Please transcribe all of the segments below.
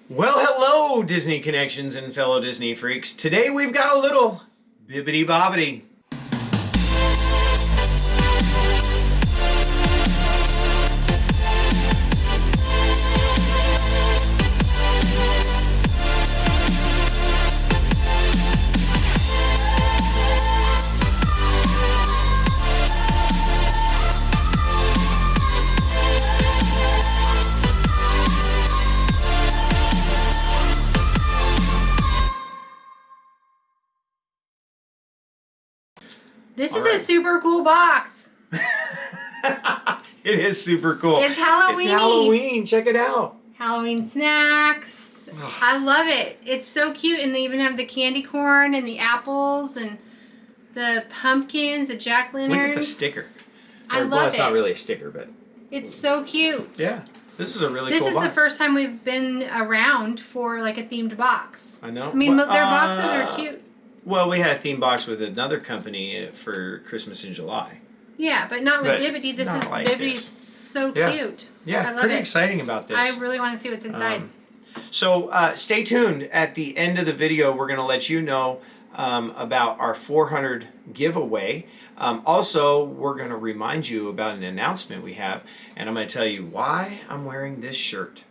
Well, hello, Disney Connections and fellow Disney freaks. Today we've got a little Bibbidi Bobbidi. This is a super cool box. It is super cool. It's Halloween. It's Halloween. Check it out. Halloween snacks. I love it. It's so cute. And they even have the candy corn and the apples and the pumpkins, the jack-o'-lanterns. Look at the sticker. I love well, it's it. not really a sticker, but... It's so cute. Yeah. This is a really cool cool box. This is the first time we've been around for like a themed box. I know. I mean, their boxes are cute. Well, we had a theme box with another company for Christmas in July. Yeah, but not with Bibbidi. This is like Bibbidi's so cute. Yeah, I love pretty it. exciting about this. I really want to see what's inside. So stay tuned. At the end of the video, we're going to let you know about our 400 giveaway. Also, we're going to remind you about an announcement we have, and I'm going to tell you why I'm wearing this shirt.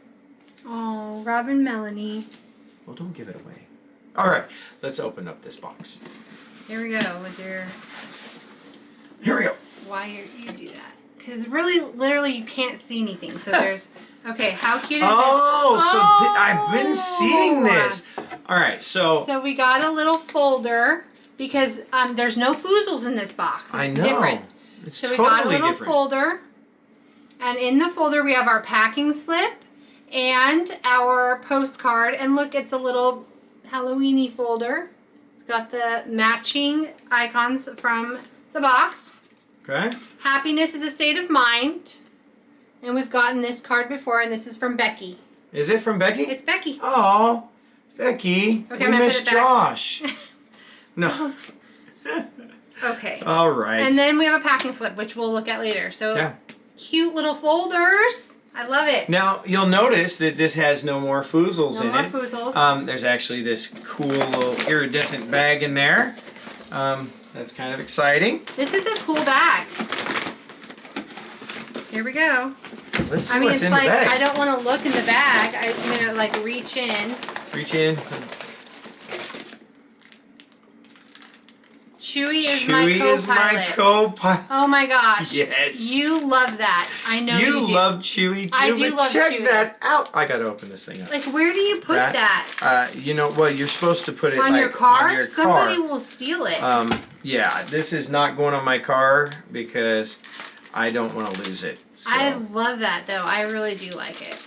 Oh, Rob and Melanie. Well, don't give it away. All right, let's open up this box. Here we go with your... Here we go. Why you do that? Because really, literally, you can't see anything. So there's... Okay, how cute is this? I've been seeing this. All right, so... So we got a little folder because there's no foozles in this box. It's I know. different. It's so we totally got a little different. folder. And in the folder, we have our packing slip and our postcard. And look, it's a little Halloween-y folder. It's got the matching icons from the box. Okay. Happiness is a state of mind. And we've gotten this card before, and this is from Becky. Is it from Becky? It's Becky. Oh, Becky. Okay, we miss Josh. No. Okay. All right. And then we have a packing slip, which we'll look at later. So yeah. Cute little folders. I love it. Now, you'll notice that this has no more foozles in it. No more foozles. There's actually this cool little iridescent bag in there. That's kind of exciting. This is a cool bag. Here we go. Let's see I mean, what's it's in like, the bag. I don't want to look in the bag. I'm going to, like, reach in. Reach in. Chewy is Chewy my is my co-pilot. Oh my gosh. Yes. You love that. I know you do. You love Chewy too. I do but love check Chewy. that out. I gotta open this thing up. Like, where do you put that? You know, well, you're supposed to put it on like your car? on your Somebody car. will steal it. Yeah, this is not going on my car because I don't want to lose it. So. I love that though. I really do like it.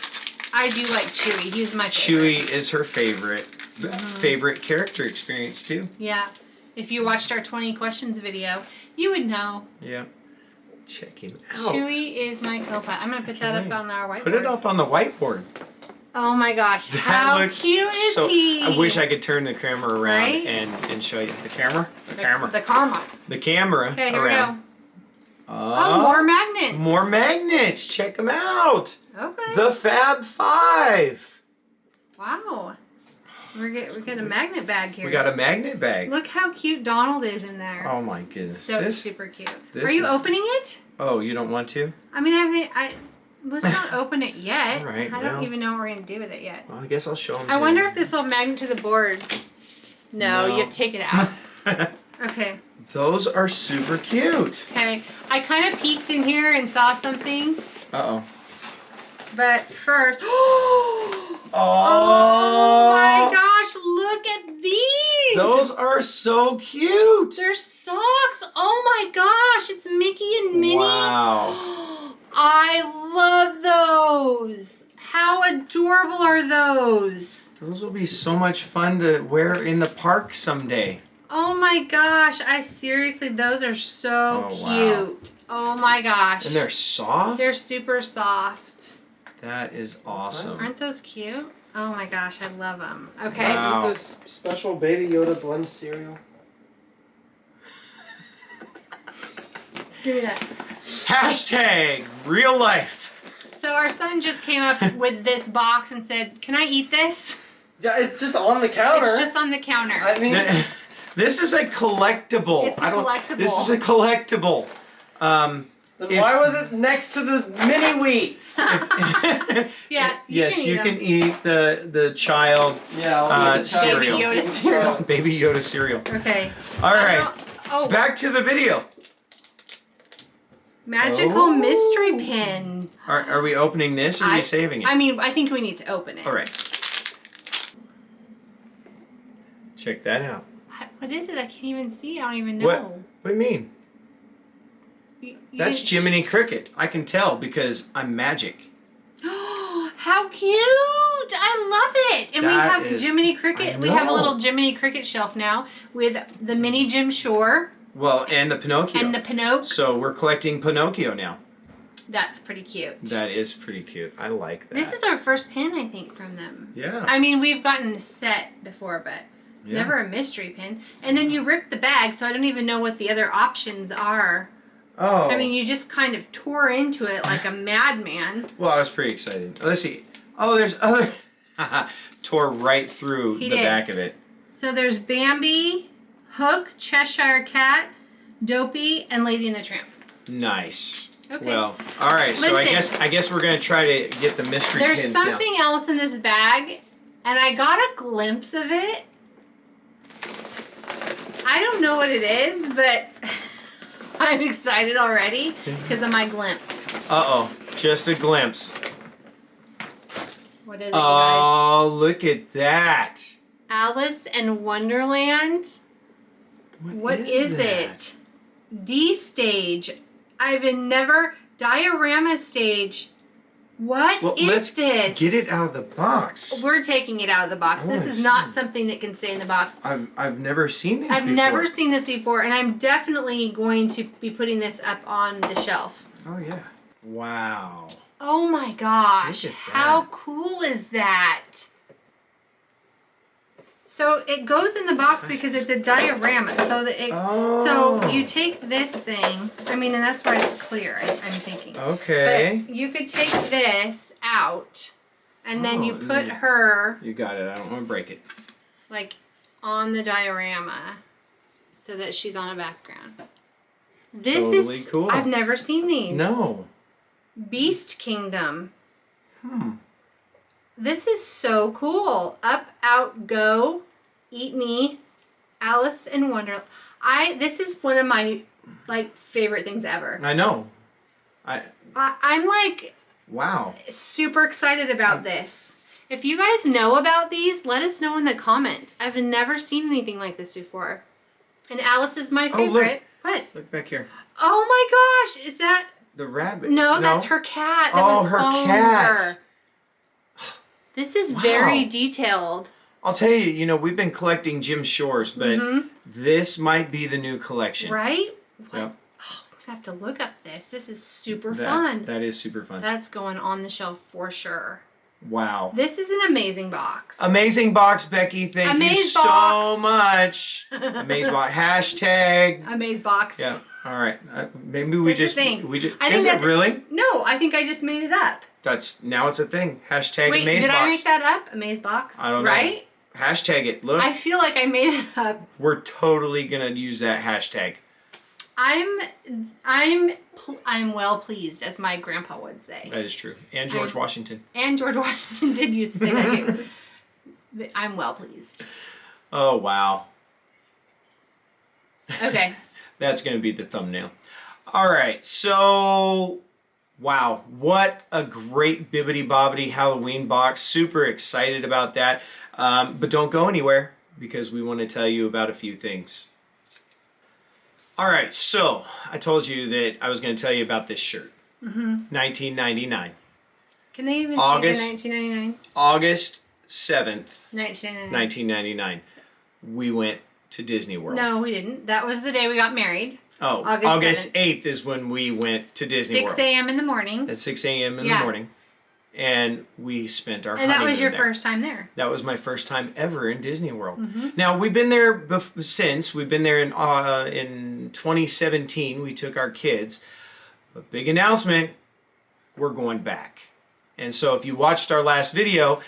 I do like Chewy. He's my favorite. Chewy is her favorite. Favorite character experience too. Yeah. If you watched our 20 questions video, you would know. Yeah. Check him out. Chewy is my co-pilot. I'm going to put that up on our whiteboard. Put it up on the whiteboard. Oh my gosh. That How looks cute is he? I wish I could turn the camera around Right? and show you. The camera? The camera. The karma. The camera Okay, here around. we go. Oh, more magnets. More magnets. Check them out. Okay. The Fab Five. Wow. We get a magnet bag here. We got a magnet bag. Look how cute Donald is in there. Oh my goodness. So super cute. This Are you is- opening it? Oh, you don't want to? I mean, let's not open it yet. All right, I don't well. even know what we're going to do with it yet. Well, I guess I'll show them I wonder if this will magnet to the board. No, you have to take it out. Okay. Those are super cute. Okay. I kind of peeked in here and saw something. Uh-oh. But first... Oh my gosh, look at these! Those are so cute! They're socks! Oh my gosh, it's Mickey and Minnie. Wow. I love those! How adorable are those? Those will be so much fun to wear in the park someday. Oh my gosh, those are so cute. Wow. Oh my gosh. And they're soft? They're super soft. That is awesome. Aren't those cute? Oh my gosh, I love them. Okay. Wow. This special Baby Yoda blend cereal. Give me that. Hashtag real life. So our son just came up with this box and said, "Can I eat this?" Yeah, it's just on the counter. It's just on the counter. I mean, This is a collectible. It's a collectible. This is a collectible. then why was it next to the mini wheats? Yeah. Yes, you can eat the child Yeah, I'll eat the cereal. Baby Yoda cereal. Baby Yoda cereal. Okay. All right, Oh, back to the video. magical mystery pin. Are we opening this or are we saving it? I mean, I think we need to open it. All right. Check that out. What is it? I can't even see. I don't even know. What do you mean? You That's didn't- Jiminy Cricket. I can tell because I'm magic. How cute! I love it. And we That have is- Jiminy Cricket. I We have a know. little Jiminy Cricket shelf now with the mini Jim Shore Well, and the Pinocchio. and the Pinocchio. So we're collecting Pinocchio now. That's pretty cute. That is pretty cute. I like that. This is our first pin, I think, from them. Yeah. I mean, we've gotten a set before, but Yeah. never a mystery pin. And then you rip the bag, so I don't even know what the other options are. Oh. I mean, you just kind of tore into it like a madman. Well, I was pretty excited. Let's see. Oh, there's other. Tore right through He the did. back of it. So there's Bambi, Hook, Cheshire Cat, Dopey, and Lady and the Tramp. Nice. Okay. Well, all right. So Listen. I guess we're gonna try to get the mystery There's pins down. something else in this bag, and I got a glimpse of it. I don't know what it is, but I'm excited already because of my glimpse. Uh-oh. Just a glimpse. What is it, you guys? Oh, look at that. Alice in Wonderland. What is that? it? D stage. I've never diorama stage. What Well, is let's this? get it out of the box. We're taking it out of the box. I This wanna is not see. something that can stay in the box. I've never seen these I've before. never seen this before, and I'm definitely going to be putting this up on the shelf. Oh yeah. Wow. Oh my gosh. Look at How that. cool is that? So it goes in the box because it's a diorama. So that it Oh. so you take this thing, I mean, and that's why it's clear, I'm thinking. Okay. But you could take this out and then you Oh, put mm. her You got it. I don't want to break it. like on the diorama so that she's on a background. This Totally is cool. I've never seen these. No. Beast Kingdom. Hmm. This is so cool. Up, out, go, eat me, Alice in Wonderland. This is one of my like favorite things ever. I know. I'm like Wow. super excited about this. If you guys know about these, let us know in the comments. I've never seen anything like this before. And Alice is my Oh, look. favorite. What? Look back here. Oh my gosh, is that? The rabbit. No, that's her cat. That Oh, was her following cat. her. This is Wow. very detailed. I'll tell you, we've been collecting Jim Shores, but this might be the new collection. Right? What? Yep. Oh, I'm gonna have to look up this. This is super fun. That is super fun. That's going on the shelf for sure. Wow. This is an amazing box. Amazing box, Becky. Thank you Amaze so box. much. Amazing box. Hashtag. Amaze box. Yeah. All right. Maybe we It's a just. thing. We just. I think Is it that's- really? No, I think I just made it up. Now it's a thing. Hashtag Wait, Amaze did box. I make that up? Amaze box. I don't know. Right? Hashtag it. Look, I feel like I made it up. we're totally gonna use that hashtag. I'm well pleased, as my grandpa would say. That is true. And George Washington. And George Washington did used to say that too. I'm well pleased. Oh wow. Okay. That's going to be the thumbnail. All right, so wow, what a great Bibbidi Bobbidi Halloween box. Super excited about that. But don't go anywhere because we want to tell you about a few things. All right, so I told you that I was going to tell you about this shirt. 1999. Can they even August- say the 1999? August 7th, 1999. 1999. We went to Disney World. No, we didn't. That was the day we got married. Oh, August August 8th is when we went to Disney 6 World. a.m. in the morning. At 6 a.m. in the Yeah. morning. And we spent our And that honeymoon was your there. first time there. That was my first time ever in Disney World. Mm-hmm. Now, we've been there since. We've been there in 2017. We took our kids. A big announcement. we're going back. And so if you watched our last video,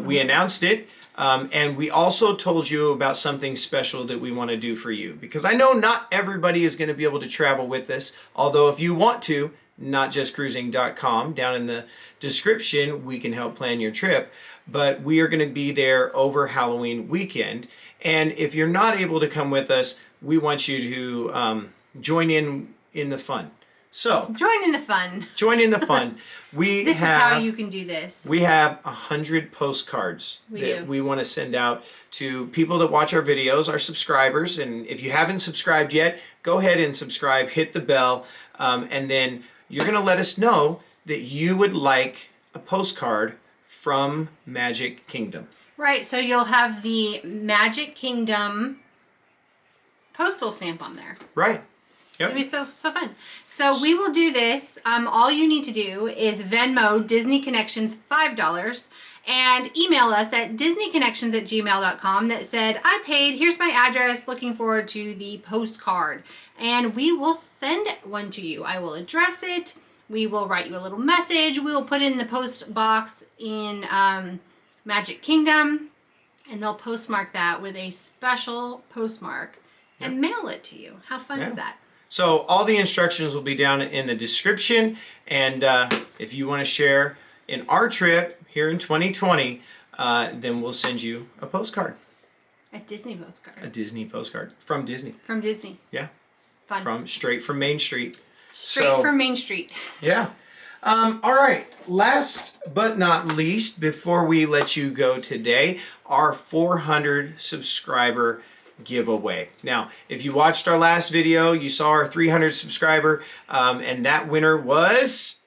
we announced it. And we also told you about something special that we want to do for you. Because I know not everybody is going to be able to travel with us. Although if you want to, notjustcruising.com, down in the description, we can help plan your trip. But we are going to be there over Halloween weekend. And if you're not able to come with us, we want you to join in the fun. So join in the fun. Join in the fun. This is how you can do this. We have 100 postcards we want to send out to people that watch our videos, our subscribers. And if you haven't subscribed yet, go ahead and subscribe, hit the bell, and then you're going to let us know that you would like a postcard from Magic Kingdom. Right, so you'll have the Magic Kingdom postal stamp on there. Right. Yep. It'll be so fun. So we will do this. All you need to do is Venmo Disney Connections $5 and email us at disneyconnections@gmail.com that said, I paid, here's my address, looking forward to the postcard. And we will send one to you. I will address it. We will write you a little message. We will put it in the post box in Magic Kingdom, and they'll postmark that with a special postmark and mail it to you. How fun is that? So all the instructions will be down in the description, and if you want to share in our trip here in 2020, then we'll send you a postcard. A Disney postcard. A Disney postcard from Disney. From Disney. Yeah. Fun. Straight from Main Street. Straight from Main Street. Yeah. All right. Last but not least, before we let you go today, our 400 subscriber giveaway. Now, if you watched our last video, you saw our 300 subscriber, and that winner was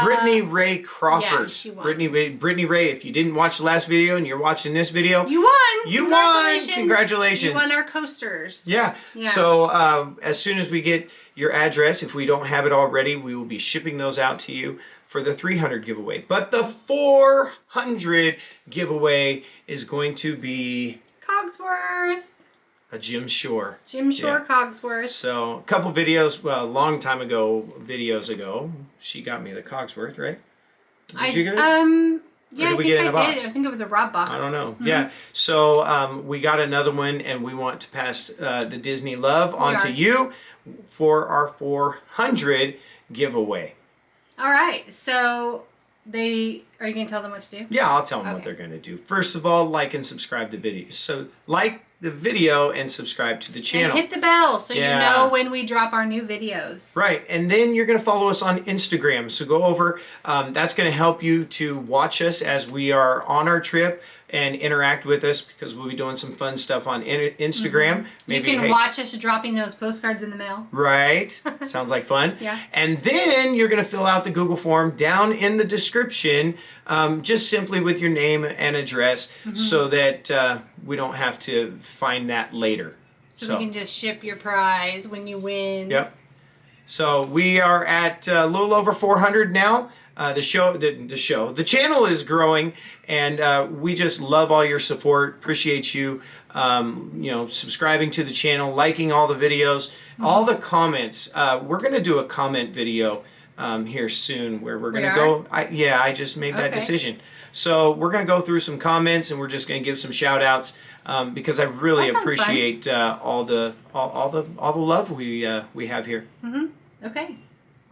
Brittany Ray Crawford. Yeah, she won. Brittany Ray, if you didn't watch the last video and you're watching this video, you won. You won. Congratulations. You won our coasters. Yeah. So as soon as we get your address, if we don't have it already, we will be shipping those out to you for the 300 giveaway. But the 400 giveaway is going to be Cogsworth. a Jim Shore. Jim Shore Cogsworth. So a couple videos, well, a long time ago, videos ago, she got me the Cogsworth, right? Did you get it? Yeah, I think I did. I think it was a Rob box. I don't know. Mm-hmm. Yeah. So we got another one, and we want to pass the Disney love on to you for our 400 giveaway. All right. So are you going to tell them what to do? Yeah, I'll tell them what they're going to do. First of all, like and subscribe to videos. So like the video and subscribe to the channel. And hit the bell so you know when we drop our new videos. Right, and then you're going to follow us on Instagram. So go over. That's going to help you to watch us as we are on our trip and interact with us, because we'll be doing some fun stuff on Instagram. Mm-hmm. Maybe, you can watch us dropping those postcards in the mail. Right. Sounds like fun. Yeah. And then you're going to fill out the Google form down in the description, just simply with your name and address, so that we don't have to find that later. So we can just ship your prize when you win. Yep. So we are at a little over 400 now. The channel is growing, and we just love all your support. Appreciate you, subscribing to the channel, liking all the videos, all the comments. We're gonna do a comment video here soon, where we're gonna go. I just made that decision. So we're gonna go through some comments, and we're just gonna give some shout outs, because I really appreciate all the love we have here. Okay.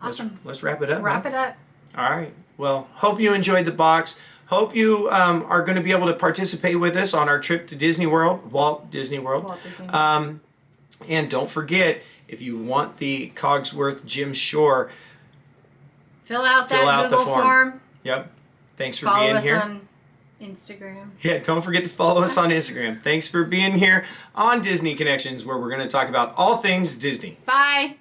Awesome. Let's wrap it up. Wrap it up. All right. Well, hope you enjoyed the box. Hope you are going to be able to participate with us on our trip to Disney World, Walt Disney World. And don't forget, if you want the Cogsworth Jim Shore, fill out that Google form. Yep. Thanks for being here. Follow us on Instagram. Yeah, don't forget to follow us on Instagram. Thanks for being here on Disney Connections, where we're going to talk about all things Disney. Bye.